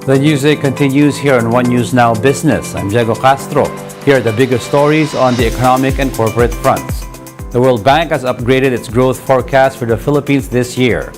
The newsday continues here on One News Now Business. I'm Diego Castro. Here are the biggest stories on the economic and corporate fronts. The World Bank has upgraded its growth forecast for the Philippines this year.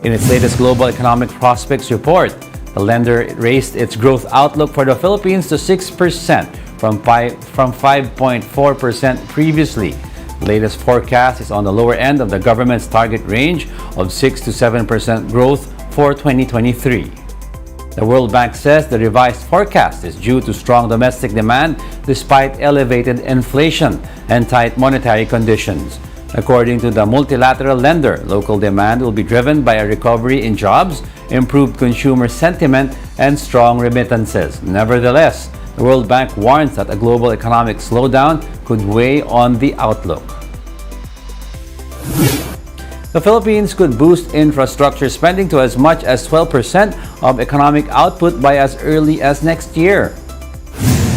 In its latest Global Economic Prospects report, the lender raised its growth outlook for the Philippines to 6% from 5.4% previously. The latest forecast is on the lower end of the government's target range of 6 to 7% growth for 2023. The World Bank says the revised forecast is due to strong domestic demand despite elevated inflation and tight monetary conditions. According to the multilateral lender, local demand will be driven by a recovery in jobs, improved consumer sentiment, and strong remittances. Nevertheless, the World Bank warns that a global economic slowdown could weigh on the outlook. The Philippines could boost infrastructure spending to as much as 12% of economic output by as early as next year.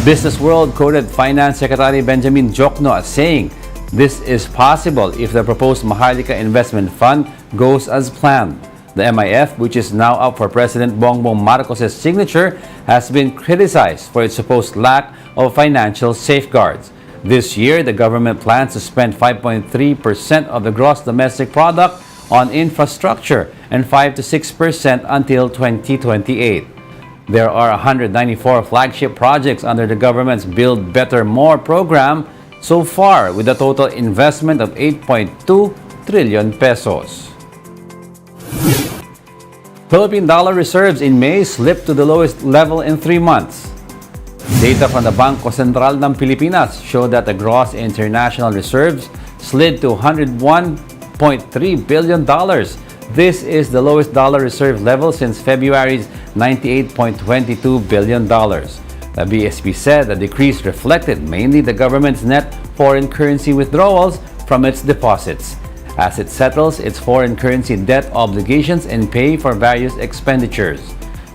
Business World quoted Finance Secretary Benjamin Jokno as saying, "This is possible if the proposed Maharlika Investment Fund goes as planned." The MIF, which is now up for President Bongbong Marcos' signature, has been criticized for its supposed lack of financial safeguards. This year, the government plans to spend 5.3% of the gross domestic product on infrastructure and 5 to 6% until 2028. There are 194 flagship projects under the government's Build Better More program so far, with a total investment of 8.2 trillion pesos. Philippine dollar reserves in May slipped to the lowest level in 3 months. Data from the Bangko Sentral ng Pilipinas showed that the gross international reserves slid to $101.3 billion. This is the lowest dollar reserve level since February's $98.22 billion. The BSP said the decrease reflected mainly the government's net foreign currency withdrawals from its deposits, as it settles its foreign currency debt obligations and pay for various expenditures.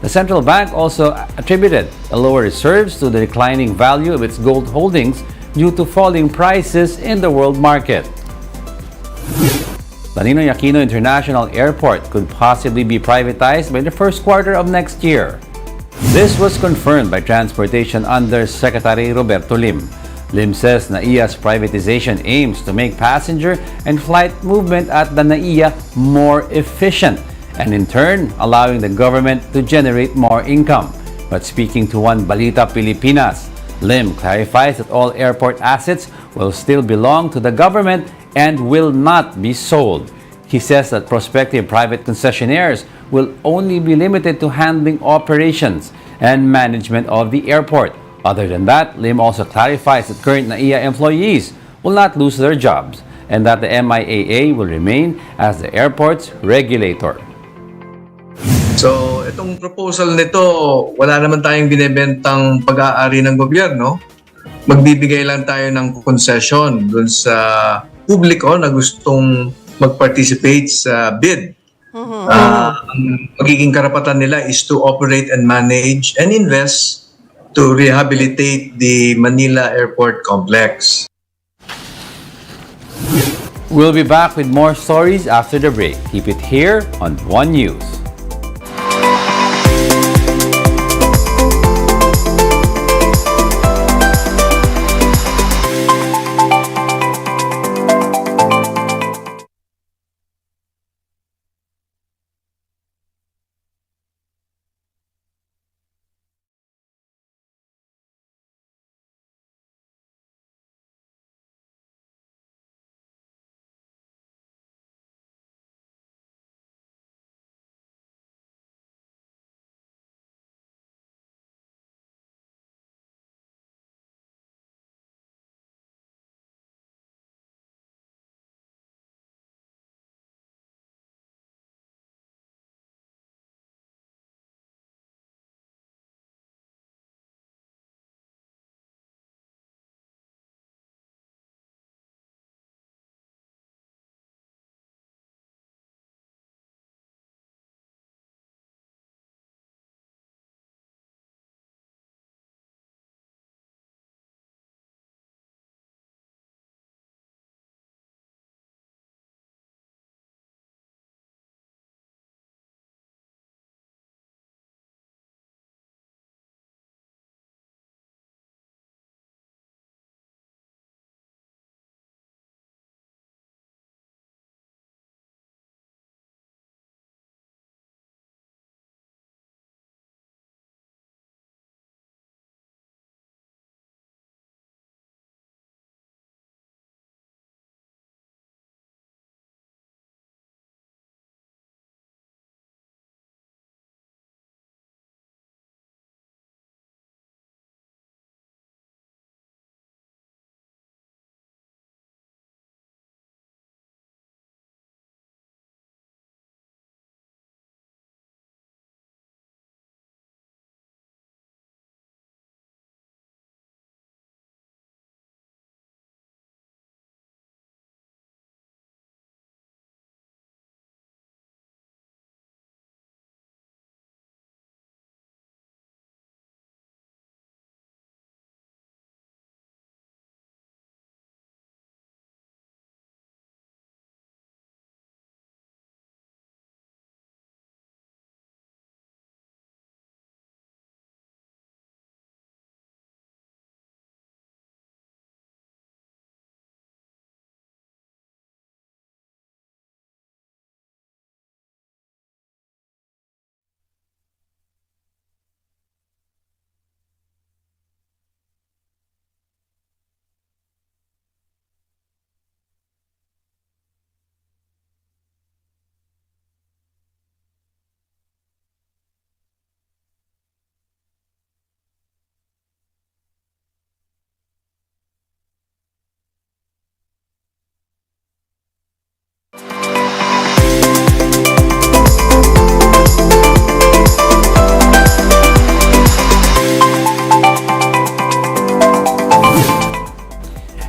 The central bank also attributed the lower reserves to the declining value of its gold holdings due to falling prices in the world market. The Ninoy Aquino International Airport could possibly be privatized by the first quarter of next year. This was confirmed by Transportation Undersecretary Roberto Lim. Lim says NAIA's privatization aims to make passenger and flight movement at the NAIA more efficient, and in turn, allowing the government to generate more income. But speaking to One Balita Pilipinas, Lim clarifies that all airport assets will still belong to the government and will not be sold. He says that prospective private concessionaires will only be limited to handling operations and management of the airport. Other than that, Lim also clarifies that current NAIA employees will not lose their jobs and that the MIAA will remain as the airport's regulator. So, itong proposal nito, wala naman tayong binebentang pag-aari ng gobyerno. Magbibigay lang tayo ng concession dun sa publiko na gustong mag-participate sa bid. Ang magiging karapatan nila is to operate and manage and invest to rehabilitate the Manila Airport Complex. We'll be back with more stories after the break. Keep it here on One News.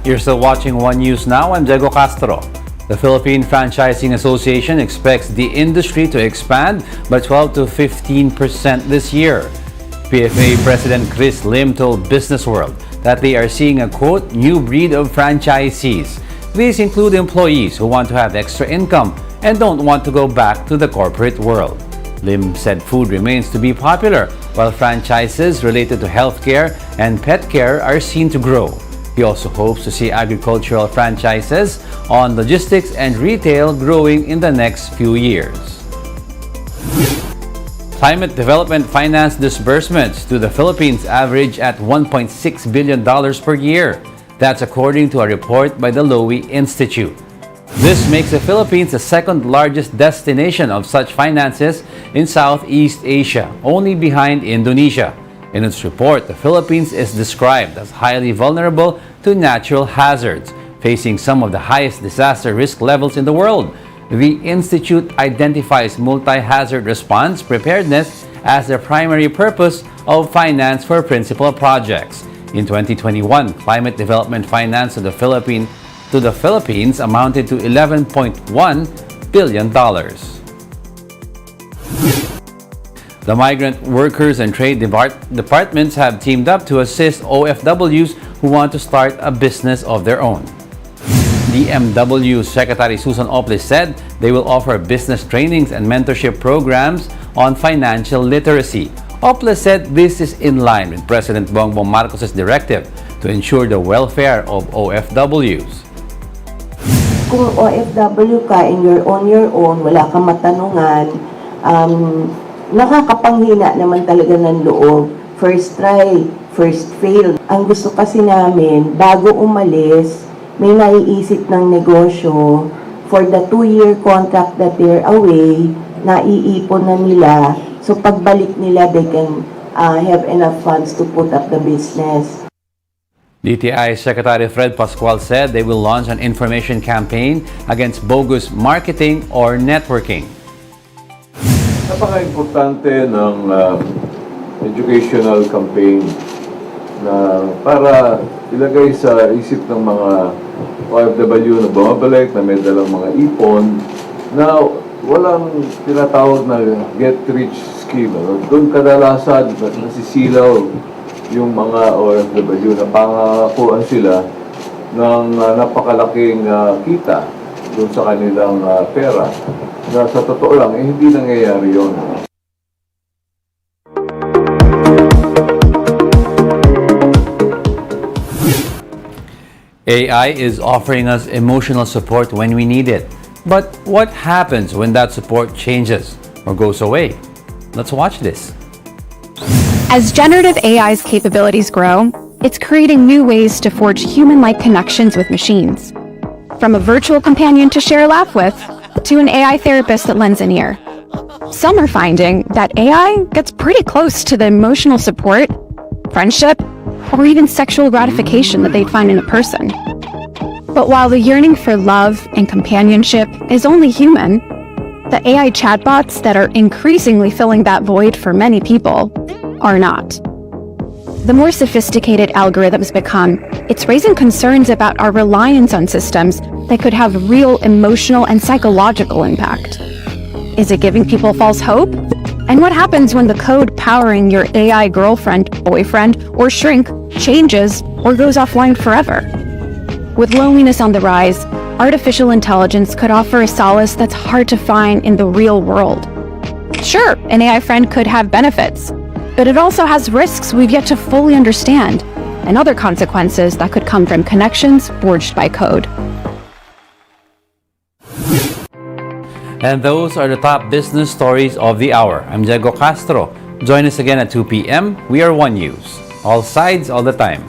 You're still watching One News Now. I'm Diego Castro. The Philippine Franchising Association expects the industry to expand by 12 to 15% this year. PFA President Chris Lim told Business World that they are seeing a, quote, new breed of franchisees. These include employees who want to have extra income and don't want to go back to the corporate world. Lim said food remains to be popular, while franchises related to healthcare and pet care are seen to grow. He also hopes to see agricultural franchises on logistics and retail growing in the next few years. Climate development finance disbursements to the Philippines average at $1.6 billion per year. That's according to a report by the Lowy Institute. This makes the Philippines the second largest destination of such finances in Southeast Asia, only behind Indonesia. In its report, the Philippines is described as highly vulnerable to natural hazards, facing some of the highest disaster risk levels in the world. The Institute identifies multi-hazard response preparedness as the primary purpose of finance for principal projects. In 2021, climate development finance to the Philippines amounted to $11.1 billion. The migrant workers and trade departments have teamed up to assist OFWs who want to start a business of their own. DMW Secretary Susan Oplis said they will offer business trainings and mentorship programs on financial literacy. Oplis said this is in line with President Bongbong Marcos' directive to ensure the welfare of OFWs. Kung OFW ka and you're on your own, wala kang matanungan, nakakapanghina naman talaga ng loob. First try, first fail. Ang gusto kasi namin, bago umalis, may naiisip ng negosyo. For the 2-year contract that they're away, naiipon na nila. So pagbalik nila, they can have enough funds to put up the business. DTI Secretary Fred Pascual said they will launch an information campaign against bogus marketing or networking. Napaka-importante ng educational campaign na para ilagay sa isip ng mga OFW na bumabalik, na may dalang mga ipon, na walang tinatawag na get-rich scheme. Doon kadalasan nasisilaw yung mga OFW na pangakuan sila ng napakalaking kita doon sa kanilang pera. Na sa totoo lang, hindi nangyayari yun. AI is offering us emotional support when we need it. But what happens when that support changes or goes away? Let's watch this. As generative AI's capabilities grow, it's creating new ways to forge human-like connections with machines. From a virtual companion to share a laugh with, to an AI therapist that lends an ear. Some are finding that AI gets pretty close to the emotional support, friendship, or even sexual gratification that they'd find in a person. But while the yearning for love and companionship is only human, the AI chatbots that are increasingly filling that void for many people are not. The more sophisticated algorithms become, it's raising concerns about our reliance on systems that could have real emotional and psychological impact. Is it giving people false hope? And what happens when the code powering your AI girlfriend, boyfriend, or shrink changes or goes offline forever? With loneliness on the rise, artificial intelligence could offer a solace that's hard to find in the real world. Sure, an AI friend could have benefits, but it also has risks we've yet to fully understand, and other consequences that could come from connections forged by code. And those are the top business stories of the hour. I'm Diego Castro. Join us again at 2 p.m. We are One News. All sides, all the time.